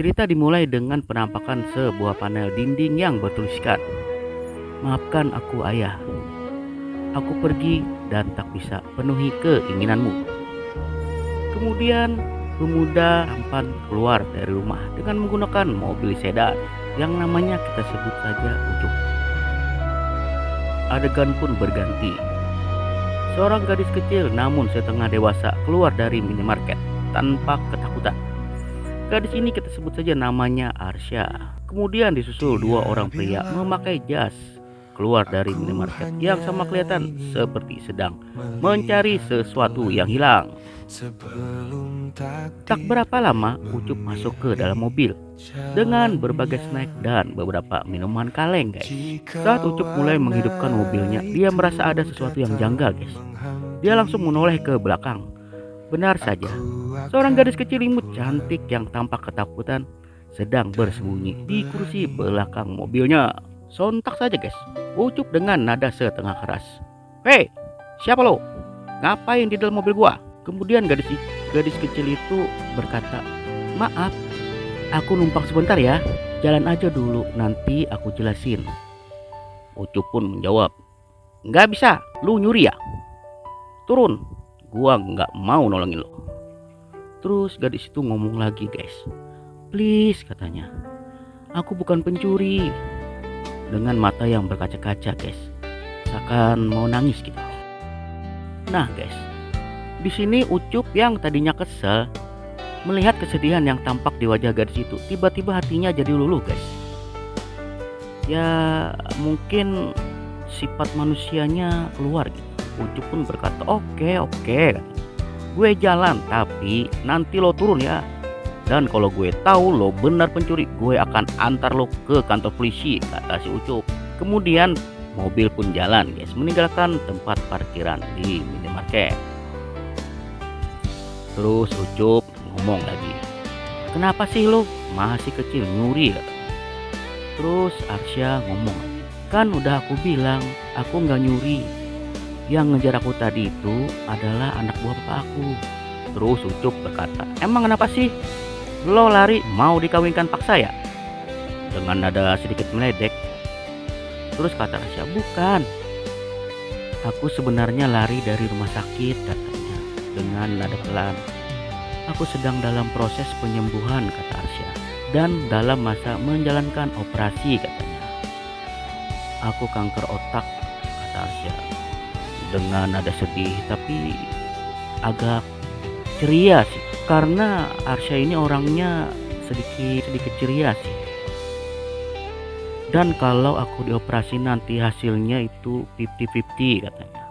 Cerita dimulai dengan penampakan sebuah panel dinding yang bertuliskan, "Maafkan aku ayah, aku pergi dan tak bisa penuhi keinginanmu." Kemudian pemuda tampan keluar dari rumah dengan menggunakan mobil sedan yang namanya kita sebut saja Ucup. Adegan pun berganti. Seorang gadis kecil namun setengah dewasa keluar dari minimarket tanpa ketakutan. Gadis ini kita sebut saja namanya Arsya. Kemudian disusul dua orang pria memakai jas keluar dari minimarket yang sama kelihatan seperti sedang mencari sesuatu yang hilang. Tak berapa lama Ucup masuk ke dalam mobil dengan berbagai snack dan beberapa minuman kaleng, guys. Saat Ucup mulai menghidupkan mobilnya, dia merasa ada sesuatu yang janggal, guys. Dia langsung menoleh ke belakang. Benar saja, seorang gadis kecil imut cantik yang tampak ketakutan sedang bersembunyi di kursi belakang mobilnya. Sontak saja, guys, Ucup dengan nada setengah keras, "Hei, siapa lo? Ngapain di dalam mobil gua?" Kemudian gadis kecil itu berkata, "Maaf, aku numpang sebentar ya. Jalan aja dulu, nanti aku jelasin." Ucup pun menjawab, "Nggak bisa, lu nyuri ya? Turun, gua nggak mau nolongin lo." Terus gadis itu ngomong lagi, guys, "Please," katanya, "aku bukan pencuri." Dengan mata yang berkaca-kaca, guys, seakan mau nangis gitu. Nah, guys, di sini Ucup yang tadinya kesel melihat kesedihan yang tampak di wajah gadis itu, tiba-tiba hatinya jadi luluh, guys. Ya mungkin sifat manusianya keluar gitu. Ucup pun berkata, oke, gue jalan, tapi nanti lo turun ya. Dan kalau gue tahu lo benar pencuri, gue akan antar lo ke kantor polisi, kata si Ucup. Kemudian mobil pun jalan, guys, meninggalkan tempat parkiran di minimarket. Terus Ucup ngomong lagi, "Kenapa sih lo masih kecil nyuri?" katanya. Terus Arsya ngomong, "Kan udah aku bilang aku nggak nyuri. Yang ngejar aku tadi itu adalah anak buah bapak aku." Terus Ucup berkata, "Emang kenapa sih lo lari mau dikawinkan paksa ya?" Dengan nada sedikit meledek. Terus kata Arsya, "Bukan, aku sebenarnya lari dari rumah sakit," katanya dengan nada pelan. "Aku sedang dalam proses penyembuhan," kata Arsya, "dan dalam masa menjalankan operasi," katanya. "Aku kanker otak," kata Arsya dengan nada sedih tapi agak ceria sih, karena Arsya ini orangnya sedikit ceria sih. "Dan kalau aku dioperasi nanti hasilnya itu 50-50," katanya,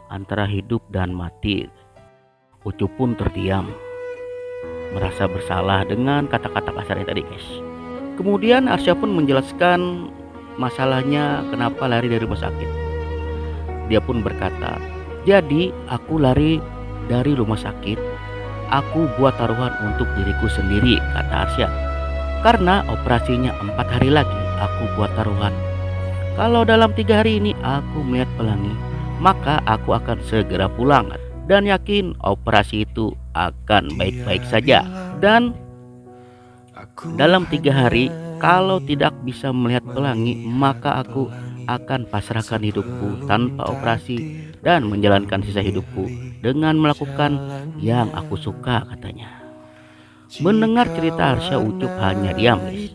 "antara hidup dan mati." Ucup pun terdiam, merasa bersalah dengan kata-kata kasarnya tadi, guys. Kemudian Arsya pun menjelaskan masalahnya kenapa lari dari rumah sakit. Dia pun berkata, "Jadi aku lari dari rumah sakit, aku buat taruhan untuk diriku sendiri," kata Arsya. "Karena operasinya 4 hari lagi, aku buat taruhan. Kalau dalam 3 hari ini aku melihat pelangi, maka aku akan segera pulang dan yakin operasi itu akan baik-baik saja. Dan dalam 3 hari kalau tidak bisa melihat pelangi, maka aku akan pasrahkan hidupku tanpa operasi dan menjalankan sisa hidupku dengan melakukan yang aku suka," katanya. Mendengar cerita Arsya, Ucup hanya diam, guys,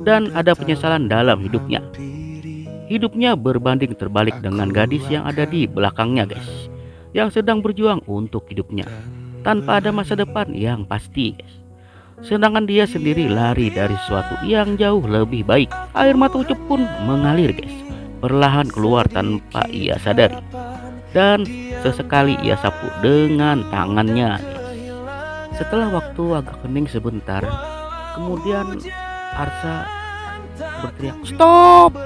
dan ada penyesalan dalam hidupnya. Hidupnya berbanding terbalik dengan gadis yang ada di belakangnya, guys, yang sedang berjuang untuk hidupnya tanpa ada masa depan yang pasti, guys. Sedangkan dia sendiri lari dari sesuatu yang jauh lebih baik. Air mata Ucup pun mengalir, guys, perlahan keluar tanpa ia sadari. Dan sesekali ia sapu dengan tangannya, guys. Setelah waktu agak hening sebentar, kemudian Arsya berteriak, "Stop!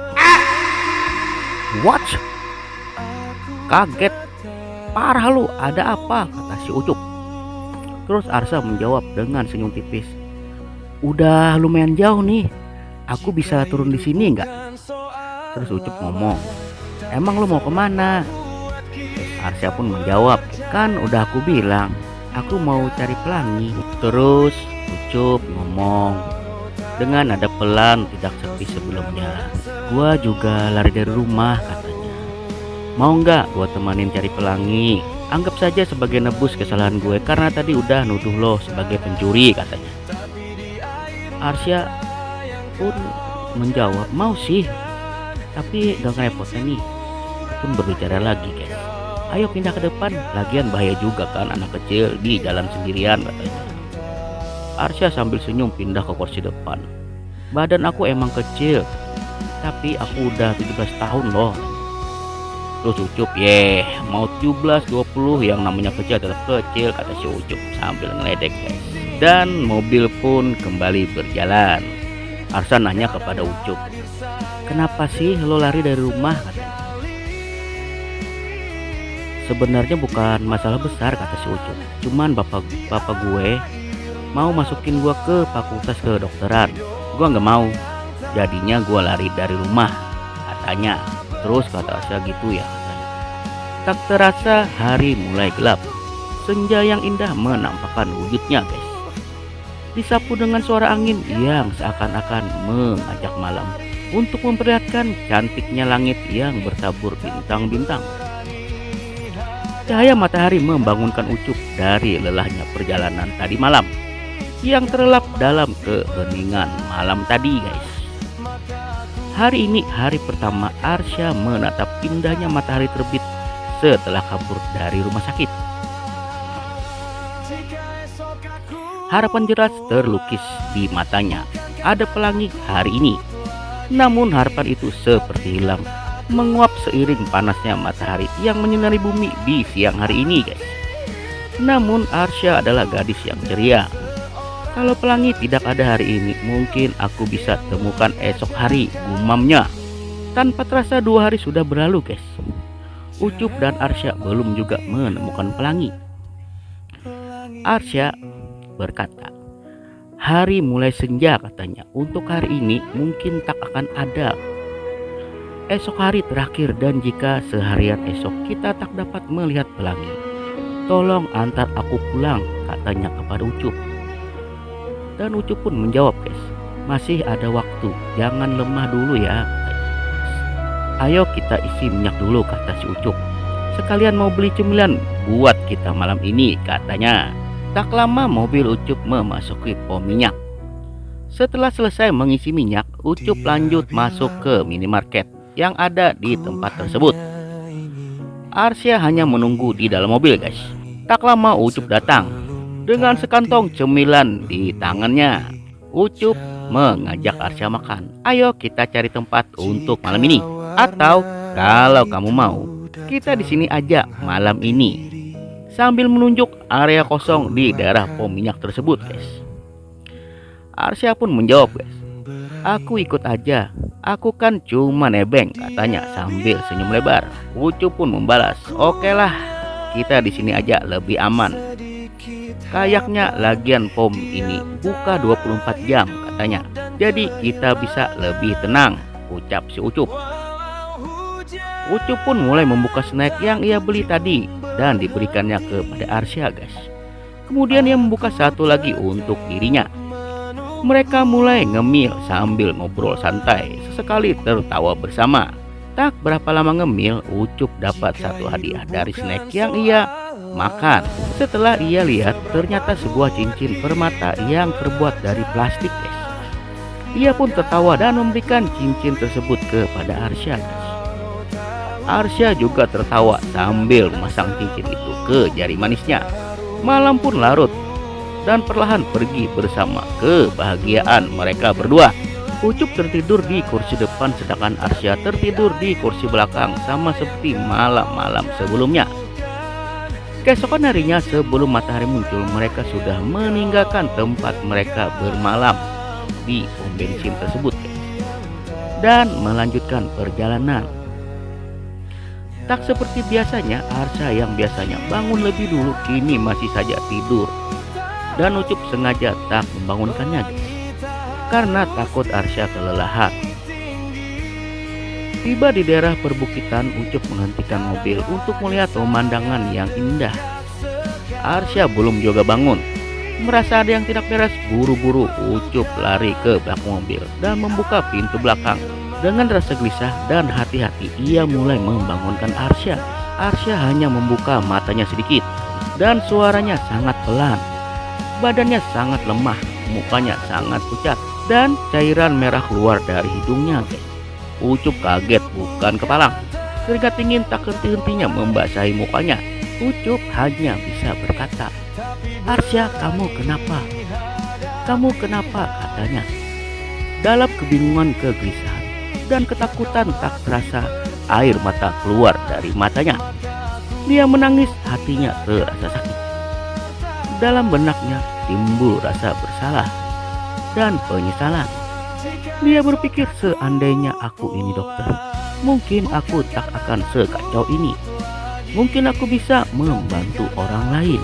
What?" "Kaget, parah lu, ada apa?" kata si Ucup. Terus Arsya menjawab dengan senyum tipis, "Udah lumayan jauh nih, aku bisa turun di sini nggak?" Terus Ucup ngomong, "Emang lu mau kemana?" Arsya pun menjawab, "Kan udah aku bilang, aku mau cari pelangi." Terus Ucup ngomong, dengan nada pelan tidak seperti sebelumnya. Gua juga lari dari rumah katanya. Mau nggak gua temanin cari pelangi? Anggap saja sebagai nebus kesalahan gue karena tadi udah nuduh lo sebagai pencuri katanya. Arsya pun menjawab, mau sih, tapi gak ngerepotin nih. Pun berbicara lagi guys, ayo pindah ke depan, lagian bahaya juga kan anak kecil di jalan sendirian katanya. Arsya sambil senyum pindah ke kursi depan. Badan aku emang kecil, tapi aku udah 17 tahun loh. Terus Ucup, mau 17-20 yang namanya kecil tetap kecil kata si Ucup sambil ngeledek guys. Dan mobil pun kembali berjalan. Arsa nanya kepada Ucup, kenapa sih lo lari dari rumah katanya. Sebenarnya bukan masalah besar kata si Ucup, cuman bapak gue mau masukin gue ke fakultas kedokteran. Gue nggak mau, jadinya gue lari dari rumah katanya. Terus kata Arsa gitu ya katanya. Tak terasa hari mulai gelap. Senja yang indah menampakkan wujudnya guys. Disapu dengan suara angin yang seakan-akan mengajak malam untuk memperlihatkan cantiknya langit yang bertabur bintang-bintang. Cahaya matahari membangunkan Ucup dari lelahnya perjalanan tadi malam yang terlelap dalam keheningan malam tadi guys. Hari ini hari pertama Arsya menatap indahnya matahari terbit setelah kabur dari rumah sakit. Harapan jelas terlukis di matanya. Ada pelangi hari ini. Namun harapan itu seperti hilang, menguap seiring panasnya matahari yang menyinari bumi di siang hari ini guys. Namun Arsya adalah gadis yang ceria. Kalau pelangi tidak ada hari ini, mungkin aku bisa temukan esok hari, gumamnya. Tanpa terasa 2 hari sudah berlalu guys. Ucup dan Arsya belum juga menemukan pelangi. Arsya berkata, hari mulai senja katanya. Untuk hari ini mungkin tak akan ada. Esok hari terakhir, dan jika seharian esok kita tak dapat melihat pelangi, tolong antar aku pulang katanya kepada Ucup. Dan Ucup pun menjawab guys, masih ada waktu, jangan lemah dulu ya. Ayo kita isi minyak dulu kata si Ucup. Sekalian mau beli cemilan buat kita malam ini katanya. Tak lama mobil Ucup memasuki pom minyak. Setelah selesai mengisi minyak, Ucup lanjut masuk ke minimarket yang ada di tempat tersebut. Arsya hanya menunggu di dalam mobil guys. Tak lama Ucup datang dengan sekantong cemilan di tangannya. Ucup mengajak Arsya makan. Ayo kita cari tempat untuk malam ini. Atau kalau kamu mau, kita di sini aja malam ini. Sambil menunjuk area kosong di daerah pom minyak tersebut guys. Arsya pun menjawab guys, aku ikut aja. Aku kan cuma nebeng katanya sambil senyum lebar. Ucup pun membalas, oke lah, kita di sini aja lebih aman. Kayaknya lagian pom ini buka 24 jam katanya. Jadi kita bisa lebih tenang, ucap si Ucup. Ucup pun mulai membuka snack yang ia beli tadi dan diberikannya kepada Arsya guys. Kemudian ia membuka satu lagi untuk dirinya. Mereka mulai ngemil sambil ngobrol santai, sesekali tertawa bersama. Tak berapa lama ngemil, Ucup dapat satu hadiah dari snack yang ia makan. Setelah ia lihat, ternyata sebuah cincin permata yang terbuat dari plastik guys. Ia pun tertawa dan memberikan cincin tersebut kepada Arsya guys. Arsya juga tertawa sambil memasang cincin itu ke jari manisnya. Malam pun larut dan perlahan pergi bersama kebahagiaan mereka berdua. Ucup tertidur di kursi depan sedangkan Arsya tertidur di kursi belakang sama seperti malam-malam sebelumnya. Keesokan harinya sebelum matahari muncul, mereka sudah meninggalkan tempat mereka bermalam di pom bensin tersebut dan melanjutkan perjalanan. Tak seperti biasanya, Arsya yang biasanya bangun lebih dulu kini masih saja tidur. Dan Ucup sengaja tak membangunkannya guys, karena takut Arsya kelelahan. Tiba di daerah perbukitan, Ucup menghentikan mobil untuk melihat pemandangan yang indah. Arsya belum juga bangun. Merasa ada yang tidak beres, buru-buru Ucup lari ke belakang mobil dan membuka pintu belakang. Dengan rasa gelisah dan hati-hati, ia mulai membangunkan Arsya. Arsya hanya membuka matanya sedikit dan suaranya sangat pelan. Badannya sangat lemah, mukanya sangat pucat dan cairan merah keluar dari hidungnya. Ucup kaget bukan kepalang. Keringat dingin tak henti-hentinya membasahi mukanya. Ucup hanya bisa berkata, "Arsya, kamu kenapa? Kamu kenapa?" katanya. Dalam kebingungan, kegelisahan, dan ketakutan tak terasa air mata keluar dari matanya. Dia menangis, hatinya terasa sakit. Dalam benaknya timbul rasa bersalah dan penyesalan. Dia berpikir, seandainya aku ini dokter, mungkin aku tak akan sekacau ini. Mungkin aku bisa membantu orang lain.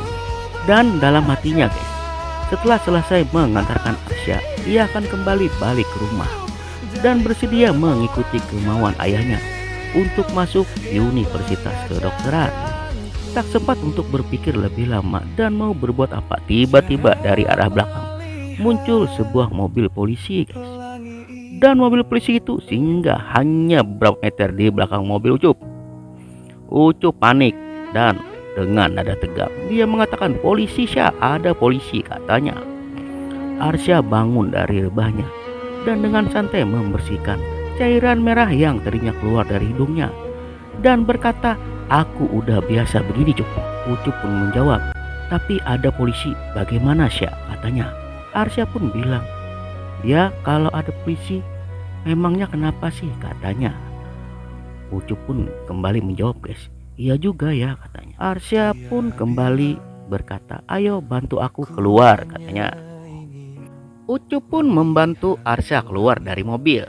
Dan dalam hatinya guys, setelah selesai mengantarkan Arsya, ia akan kembali balik ke rumah dan bersedia mengikuti kemauan ayahnya untuk masuk Universitas Kedokteran. Tak sempat untuk berpikir lebih lama dan mau berbuat apa, tiba-tiba dari arah belakang muncul sebuah mobil polisi guys. Dan mobil polisi itu singgah hanya beberapa meter di belakang mobil Ucup. Ucup panik dan dengan nada tegang dia mengatakan, "Polisi Syah, ada polisi," katanya. Arsya bangun dari rebahnya dan dengan santai membersihkan cairan merah yang tadinya keluar dari hidungnya dan berkata, "Aku udah biasa begini, Cup." Ucup pun menjawab, "Tapi ada polisi, bagaimana Syah?" katanya. Arsya pun bilang, "Ya kalau ada polisi, memangnya kenapa sih?" katanya. Ucup pun kembali menjawab guys, "Iya juga ya," katanya. Arsya pun kembali berkata, "Ayo bantu aku keluar," katanya. Ucup pun membantu Arsya keluar dari mobil.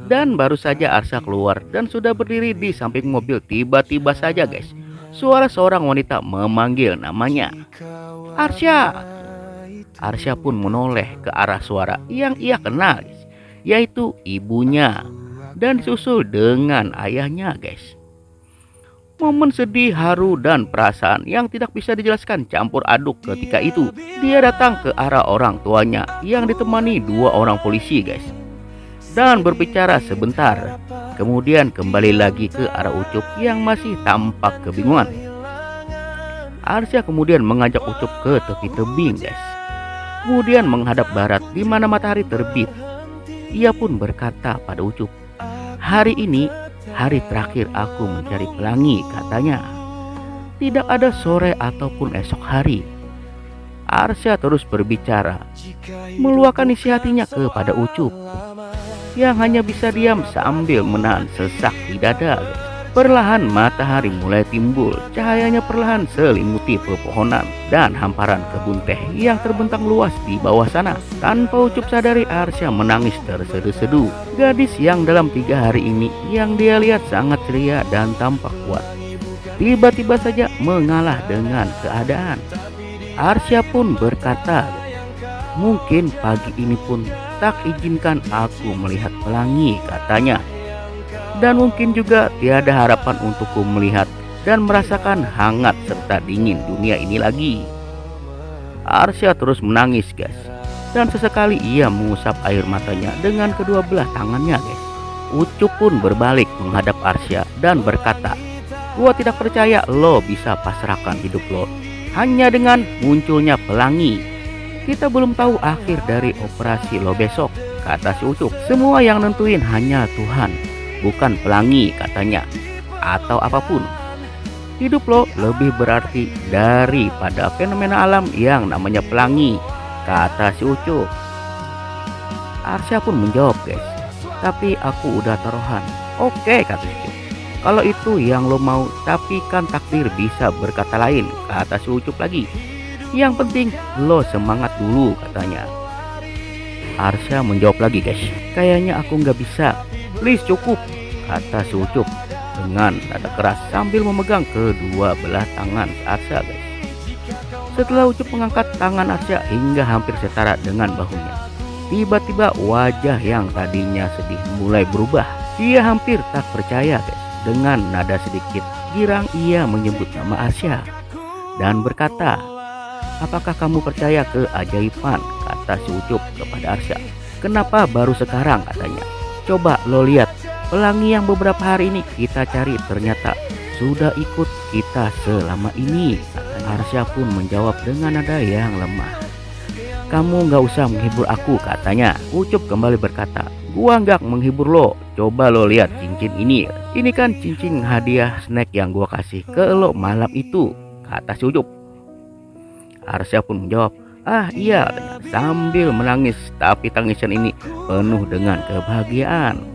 Dan baru saja Arsya keluar dan sudah berdiri di samping mobil, tiba-tiba saja guys, suara seorang wanita memanggil namanya, "Arsya." Arsya pun menoleh ke arah suara yang ia kenal guys, yaitu ibunya, dan disusul dengan ayahnya guys. Momen sedih, haru, dan perasaan yang tidak bisa dijelaskan campur aduk ketika itu. Dia datang ke arah orang tuanya yang ditemani dua orang polisi guys, dan berbicara sebentar. Kemudian kembali lagi ke arah Ucup yang masih tampak kebingungan. Arsya kemudian mengajak Ucup ke tepi tebing guys, kemudian menghadap barat di mana matahari terbit. Ia pun berkata pada Ucup, "Hari ini hari terakhir aku mencari pelangi," katanya. "Tidak ada sore ataupun esok hari." Arsya terus berbicara, meluahkan isi hatinya kepada Ucup yang hanya bisa diam sambil menahan sesak di dada. Perlahan matahari mulai timbul, cahayanya perlahan selimuti pepohonan dan hamparan kebun teh yang terbentang luas di bawah sana. Tanpa Ucup sadari, Arsya menangis tersedu-sedu. Gadis yang dalam 3 hari ini yang dia lihat sangat ceria dan tampak kuat, tiba-tiba saja mengalah dengan keadaan. Arsya pun berkata, "Mungkin pagi ini pun tak izinkan aku melihat pelangi," katanya. "Dan mungkin juga tiada harapan untukku melihat dan merasakan hangat serta dingin dunia ini lagi." Arsya terus menangis guys, dan sesekali ia mengusap air matanya dengan kedua belah tangannya guys. Ucup pun berbalik menghadap Arsya dan berkata, "Gua tidak percaya lo bisa pasrahkan hidup lo hanya dengan munculnya pelangi. Kita belum tahu akhir dari operasi lo besok," kata si Ucup. "Semua yang nentuin hanya Tuhan, bukan pelangi," katanya, "atau apapun. Hidup lo lebih berarti daripada fenomena alam yang namanya pelangi," kata si Ucup. Arsya pun menjawab guys, "Tapi aku udah taruhan." "Oke," kata si Ucup, "kalau itu yang lo mau, tapi kan takdir bisa berkata lain," kata si Ucup lagi. "Yang penting lo semangat dulu," katanya. Arsya menjawab lagi guys, "Kayaknya aku nggak bisa, please cukup," kata si Ucup dengan nada keras sambil memegang kedua belah tangan Arsya guys. Setelah Ucup mengangkat tangan Arsya hingga hampir setara dengan bahunya, tiba-tiba wajah yang tadinya sedih mulai berubah. Ia hampir tak percaya guys. Dengan nada sedikit girang ia menyebut nama Arsya dan berkata, Apakah kamu percaya keajaiban? Kata si Ucup kepada Arsya. Kenapa baru sekarang, katanya. Coba lo lihat, pelangi yang beberapa hari ini kita cari ternyata sudah ikut kita selama ini. Arsya pun menjawab dengan nada yang lemah. Kamu nggak usah menghibur aku, katanya. Ucup kembali berkata, gua nggak menghibur lo. Coba lo lihat cincin ini. Ini kan cincin hadiah snack yang gua kasih ke lo malam itu, kata si Ucup. Arsya pun menjawab, ah iya, sambil menangis, tapi tangisan ini penuh dengan kebahagiaan.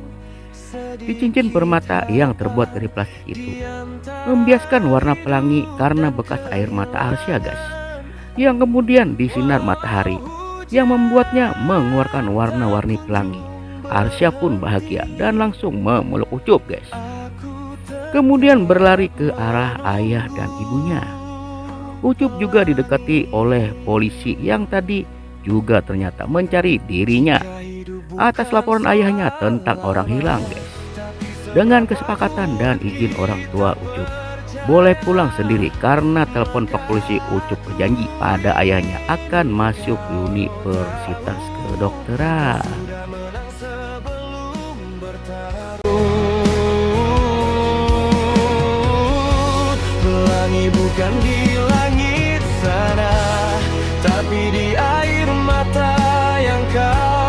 Di cincin permata yang terbuat dari plastik itu membiaskan warna pelangi karena bekas air mata Arsya, guys, yang kemudian disinar matahari yang membuatnya mengeluarkan warna-warni pelangi. Arsya pun bahagia dan langsung memeluk Ucup, guys. Kemudian berlari ke arah ayah dan ibunya. Ucup juga didekati oleh polisi yang tadi juga ternyata mencari dirinya atas laporan ayahnya tentang orang hilang, guys. Dengan kesepakatan dan izin orang tua Ucup boleh pulang sendiri karena telepon Pak Polisi, Ucup berjanji pada ayahnya akan masuk Universitas Kedokteran. Pelangi bukan di langit sana, tapi di air mata yang kau